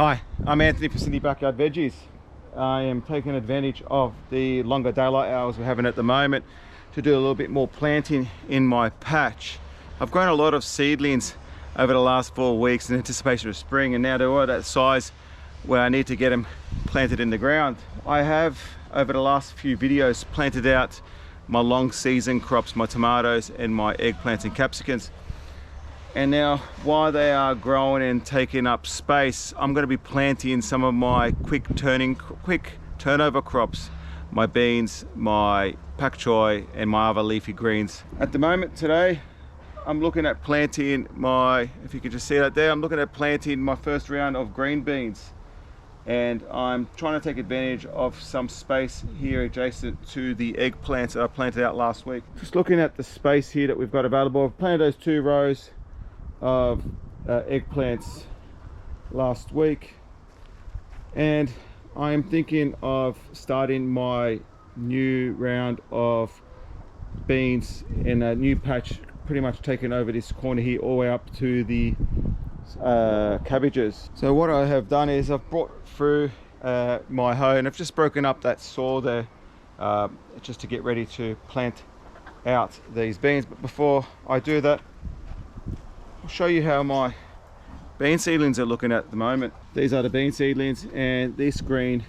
Hi, I'm Anthony for City Backyard Veggies. I am taking advantage of the longer daylight hours we're having at the moment to do a little bit more planting in my patch. I've grown a lot of seedlings over the last 4 weeks in anticipation of spring, and now they're all at that size where I need to get them planted in the ground. I have, over the last few videos, planted out my long season crops, my tomatoes and my eggplants and capsicums. And now, while they are growing and taking up space, I'm going to be planting some of my quick turnover crops, my beans, my pak choi and my other leafy greens. At the moment today, I'm looking at planting my, if you could just see that there, I'm looking at planting my first round of green beans. And I'm trying to take advantage of some space here adjacent to the eggplants that I planted out last week. Just looking at the space here that we've got available, I've planted those 2 rows of eggplants last week, and I am thinking of starting my new round of beans in a new patch, pretty much taking over this corner here all the way up to the cabbages. So what I have done is I've brought through my hoe, and I've just broken up that soil there just to get ready to plant out these beans. But before I do that, I'll show you how my bean seedlings are looking at the moment. These are the bean seedlings, and this green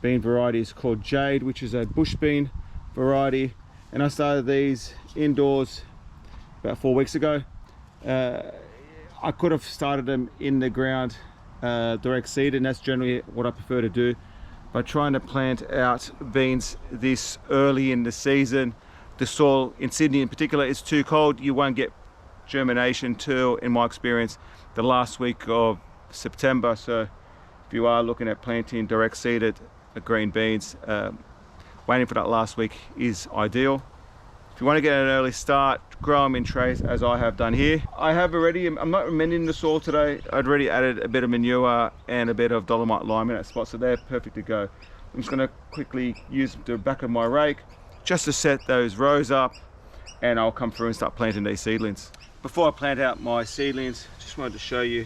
bean variety is called Jade, which is a bush bean variety, and I started these indoors about 4 weeks ago. I could have started them in the ground direct seed, and that's generally what I prefer to do. But trying to plant out beans this early in the season, the soil in Sydney in particular is too cold. You won't get germination till, in my experience, the last week of September. So if you are looking at planting direct seeded green beans, waiting for that last week is ideal. If you want to get an early start, grow them in trays as I have done here. I'm not amending the soil today. I'd already added a bit of manure and a bit of dolomite lime in that spot, so they're perfect to go. I'm just going to quickly use the back of my rake just to set those rows up, and I'll come through and start planting these seedlings. Before I plant out my seedlings, just wanted to show you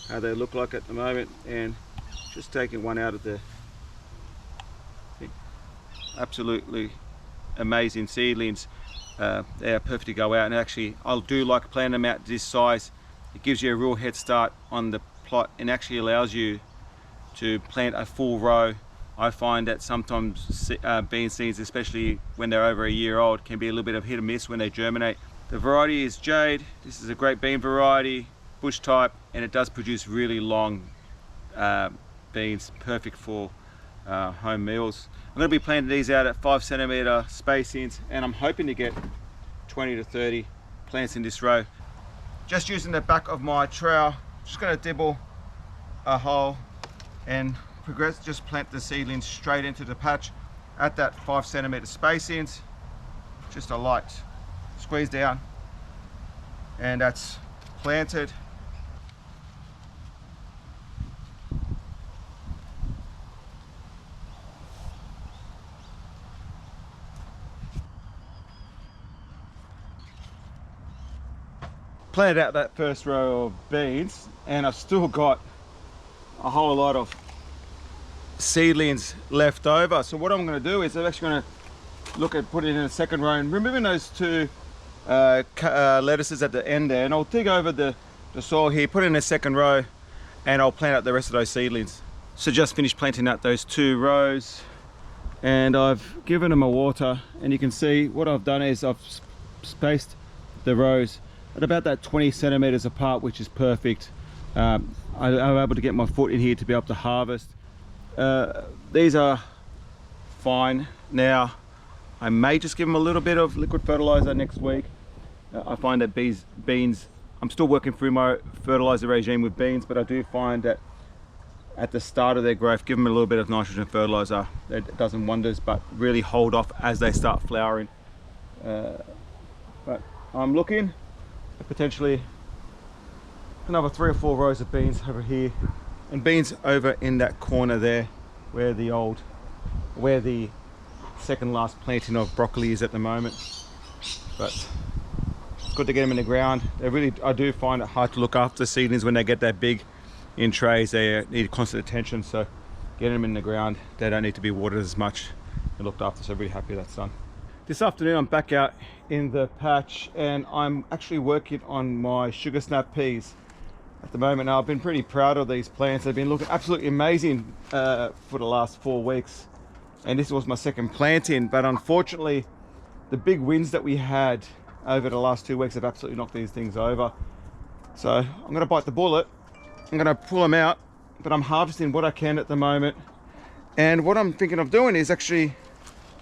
how they look like at the moment, and just taking one out of the absolutely amazing seedlings. They are perfect to go out, and actually I do like planting them out this size. It gives you a real head start on the plot and actually allows you to plant a full row. I find that sometimes bean seeds, especially when they're over a year old, can be a little bit of hit or miss when they germinate. The variety is Jade. This is a great bean variety, bush type, and it does produce really long beans, perfect for home meals. I'm going to be planting these out at 5 centimeter spacings, and I'm hoping to get 20 to 30 plants in this row. Just using the back of my trowel, just going to dibble a hole and just plant the seedlings straight into the patch at that 5 centimeter spacings. Just a light squeeze down, and that's planted. Planted out that first row of beans, and I've still got a whole lot of seedlings left over. So what I'm going to do is I'm actually going to look at putting in a second row and removing those 2 lettuces at the end there, and I'll dig over the soil here, put in a second row, and I'll plant out the rest of those seedlings. So just finished planting out those 2 rows, and I've given them a water, and you can see what I've done is I've spaced the rows at about that 20 centimeters apart, which is perfect. I'm able to get my foot in here to be able to harvest. These are fine. Now I may just give them a little bit of liquid fertilizer next week. I find that beans, I'm still working through my fertilizer regime with beans, but I do find that at the start of their growth, give them a little bit of nitrogen fertilizer. It does them wonders, but really hold off as they start flowering. But I'm looking at potentially another 3 or 4 rows of beans over here, and beans over in that corner there where the second last planting of broccoli is at the moment. But it's good to get them in the ground. I do find it hard to look after seedlings when they get that big. in trays. They need constant attention, so getting them in the ground, they don't need to be watered as much and looked after, so really happy that's done. This afternoon I'm back out in the patch and I'm actually working on my sugar snap peas at the moment. Now I've been pretty proud of these plants. They've been looking absolutely amazing for the last 4 weeks, and this was my second planting, but unfortunately the big winds that we had over the last 2 weeks have absolutely knocked these things over. So I'm going to bite the bullet. I'm going to pull them out, but I'm harvesting what I can at the moment. And what I'm thinking of doing is actually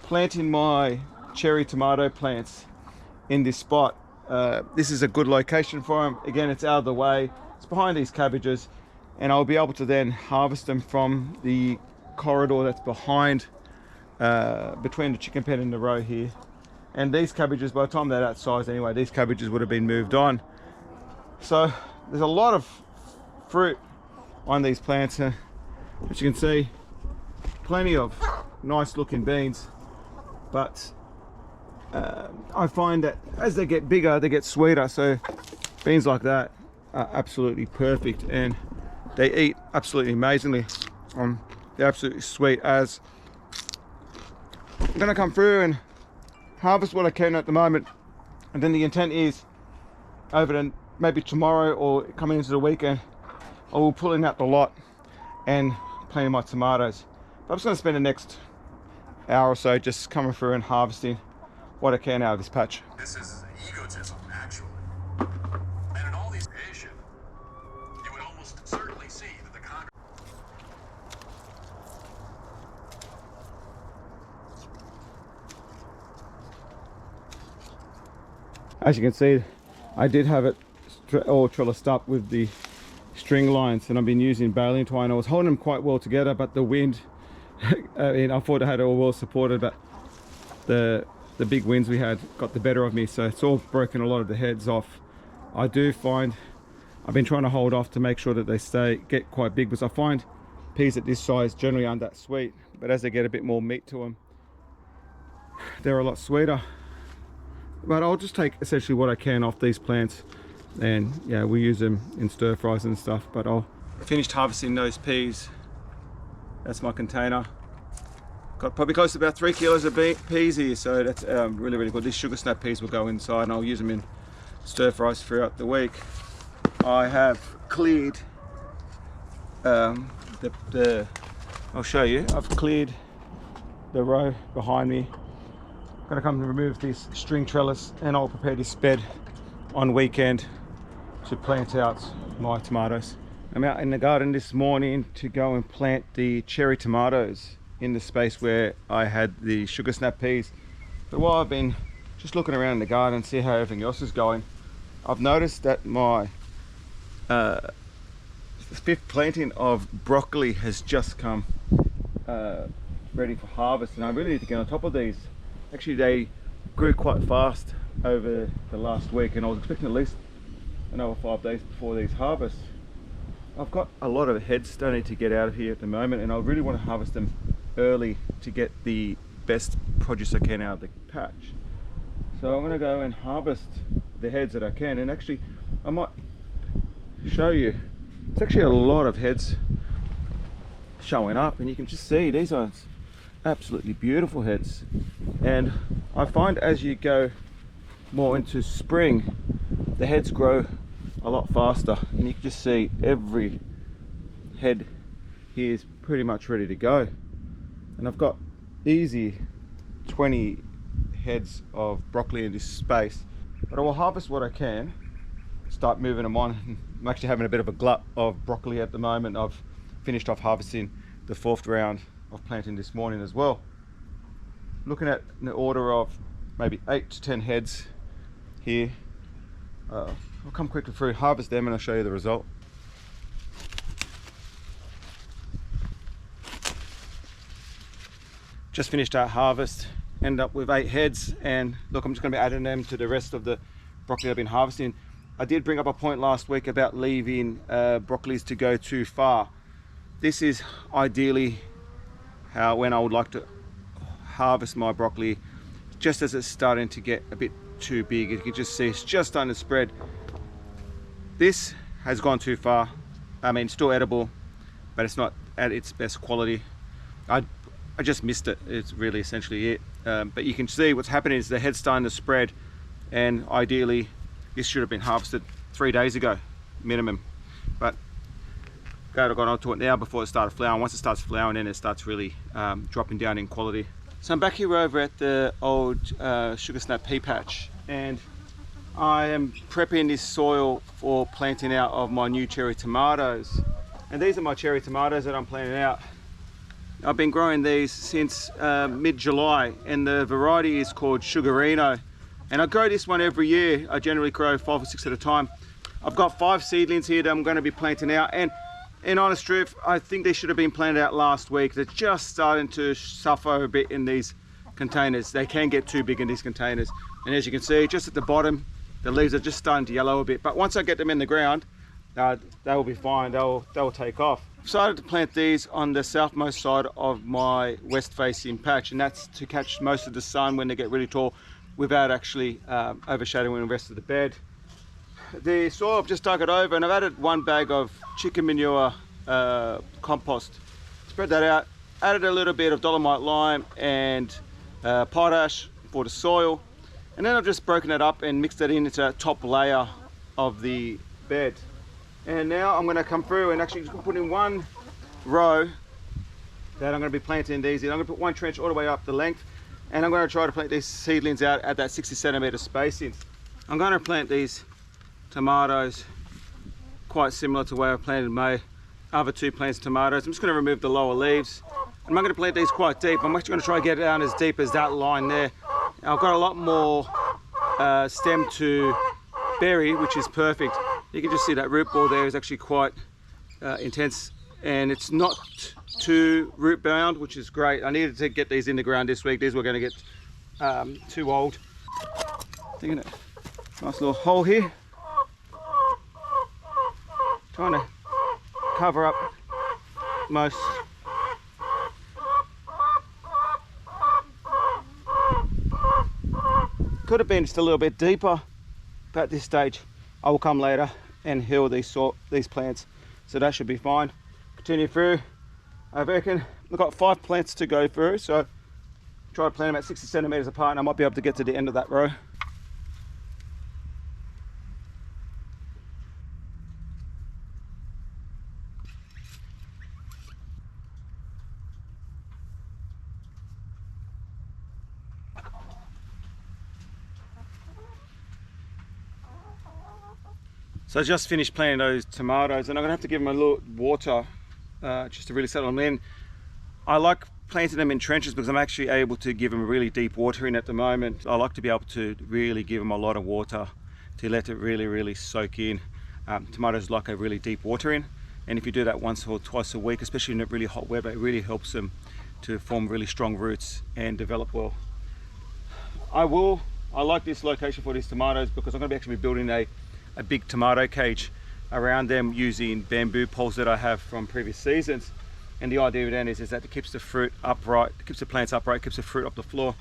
planting my cherry tomato plants in this spot. This is a good location for them. Again, it's out of the way. It's behind these cabbages, and I'll be able to then harvest them from the corridor that's behind, between the chicken pen and the row here. And these cabbages, by the time they're that size anyway, these cabbages would have been moved on. So there's a lot of fruit on these plants. As you can see, plenty of nice looking beans, but I find that as they get bigger, they get sweeter. So beans like that are absolutely perfect, and they eat absolutely amazingly. They're absolutely sweet. As I'm going to come through and harvest what I can at the moment, and then the intent is over the maybe tomorrow or coming into the weekend, I will pull in out the lot and planting my tomatoes. But I'm just going to spend the next hour or so just coming through and harvesting what I can out of this patch. This is egotism, actually. And in all these creation, you would almost certainly see that the Congress. As you can see, I did have it all trellised up with the string lines, and I've been using baling twine. I was holding them quite well together, but the wind, I thought I had it all well supported, but the big winds we had got the better of me, so it's all broken a lot of the heads off. I do find I've been trying to hold off to make sure that they get quite big, because I find peas at this size generally aren't that sweet, but as they get a bit more meat to them, they're a lot sweeter. But I'll just take essentially what I can off these plants, and yeah, we use them in stir fries and stuff. But I'll finished harvesting those peas. That's my container. Got probably close to about 3 kilos of peas here, so that's really good. These sugar snap peas will go inside, and I'll use them in stir fries throughout the week. I have cleared I'll show you. I've cleared the row behind me. I'm going to come and remove this string trellis, and I'll prepare this bed on weekend to plant out my tomatoes. I'm out in the garden this morning to go and plant the cherry tomatoes in the space where I had the sugar snap peas. But while I've been just looking around the garden and see how everything else is going, I've noticed that my fifth planting of broccoli has just come ready for harvest, and I really need to get on top of these. Actually, they grew quite fast over the last week, and I was expecting at least another 5 days before these harvests. I've got a lot of heads starting to get out of here at the moment, and I really want to harvest them early to get the best produce I can out of the patch. So I'm going to go and harvest the heads that I can, and actually I might show you. It's actually a lot of heads showing up, and you can just see these are absolutely beautiful heads. And I find as you go more into spring, the heads grow a lot faster, and you can just see every head here is pretty much ready to go. And I've got easy 20 heads of broccoli in this space, but I will harvest what I can, start moving them on. I'm actually having a bit of a glut of broccoli at the moment. I've finished off harvesting the 4th round of planting this morning as well. Looking at the order of maybe 8 to 10 heads here. I'll come quickly through, harvest them, and I'll show you the result. Just finished our harvest, ended up with 8 heads, and look, I'm just going to be adding them to the rest of the broccoli I've been harvesting. I did bring up a point last week about leaving broccolis to go too far. This is ideally when I would like to harvest my broccoli, just as it's starting to get a bit too big. You can just see it's just starting to spread. This has gone too far. I mean, still edible, but it's not at its best quality. I just missed it. It's really essentially it. But you can see what's happening is the head's starting to spread, and ideally this should have been harvested 3 days ago minimum. But glad I got onto it now before it started flowering. Once it starts flowering, then it starts really dropping down in quality. So I'm back here over at the old sugar snap pea patch, and I am prepping this soil for planting out of my new cherry tomatoes. And these are my cherry tomatoes that I'm planting out. I've been growing these since mid-July, and the variety is called Sugarino. And I grow this one every year. I generally grow 5 or 6 at a time. I've got 5 seedlings here that I'm going to be planting out, and in honest truth, I think they should have been planted out last week. They're just starting to suffer a bit in these containers. They can get too big in these containers. And as you can see, just at the bottom, the leaves are just starting to yellow a bit. But once I get them in the ground, they will be fine. They'll take off. I've decided to plant these on the southmost side of my west facing patch, and that's to catch most of the sun when they get really tall without actually overshadowing the rest of the bed. The soil, I've just dug it over, and I've added 1 bag of chicken manure compost. Spread that out, added a little bit of dolomite lime and potash for the soil, and then I've just broken it up and mixed it into the top layer of the bed. And now I'm going to come through and actually just put in 1 row that I'm going to be planting these in. I'm going to put 1 trench all the way up the length, and I'm going to try to plant these seedlings out at that 60 centimeter spacing. I'm going to plant these tomatoes quite similar to where I planted my other 2 plants of tomatoes. I'm just going to remove the lower leaves, and I'm going to plant these quite deep. I'm actually going to try to get it down as deep as that line there. I've got a lot more stem to berry, which is perfect. You can just see that root ball there is actually quite intense, and it's not too root bound, which is great. I needed to get these in the ground this week. These were going to get too old. Thinking it, nice little hole here. Trying to cover up most. Could have been just a little bit deeper, but at this stage I will come later and heal these plants, so that should be fine. Continue through. I reckon we've got 5 plants to go through, so try to plant them at 60 centimeters apart, and I might be able to get to the end of that row. So I just finished planting those tomatoes, and I'm gonna have to give them a little water just to really settle them in. I like planting them in trenches because I'm actually able to give them really deep watering at the moment. I like to be able to really give them a lot of water to let it really soak in. Tomatoes like a really deep watering, and if you do that once or twice a week, especially in a really hot weather, it really helps them to form really strong roots and develop well. I like this location for these tomatoes because I'm going to be actually building a big tomato cage around them using bamboo poles that I have from previous seasons. And the idea then is that it keeps the fruit upright, it keeps the plants upright, keeps the fruit off the floor,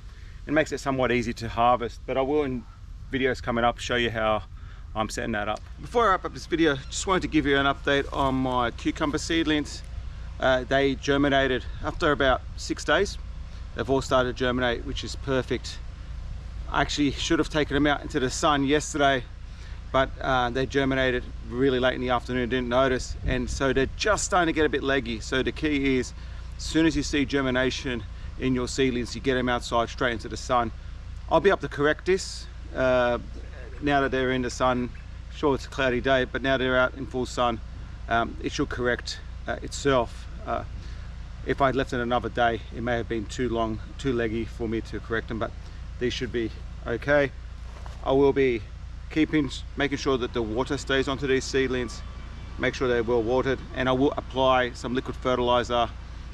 and makes it somewhat easy to harvest. But I will, in videos coming up, show you how I'm setting that up. Before I wrap up this video, just wanted to give you an update on my cucumber seedlings. They germinated after about 6 days. They've all started to germinate, which is perfect. I actually should have taken them out into the sun yesterday, but they germinated really late in the afternoon, didn't notice, and so they're just starting to get a bit leggy. So the key is, as soon as you see germination in your seedlings, you get them outside straight into the sun. I'll be able to correct this now that they're in the sun. Sure, it's a cloudy day, but now they're out in full sun, it should correct itself. If I'd left it another day, it may have been too long, too leggy for me to correct them, but these should be okay. I will be making sure that the water stays onto these seedlings, make sure they're well watered, and I will apply some liquid fertilizer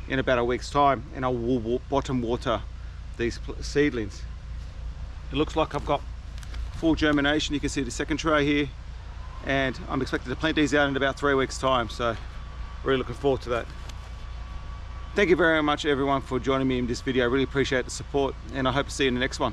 in about a week's time, and I will bottom water these seedlings. It looks like I've got full germination. You can see the second tray here, and I'm expected to plant these out in about 3 weeks time, so really looking forward to that. Thank you very much everyone for joining me in this video. I really appreciate the support, and I hope to see you in the next one.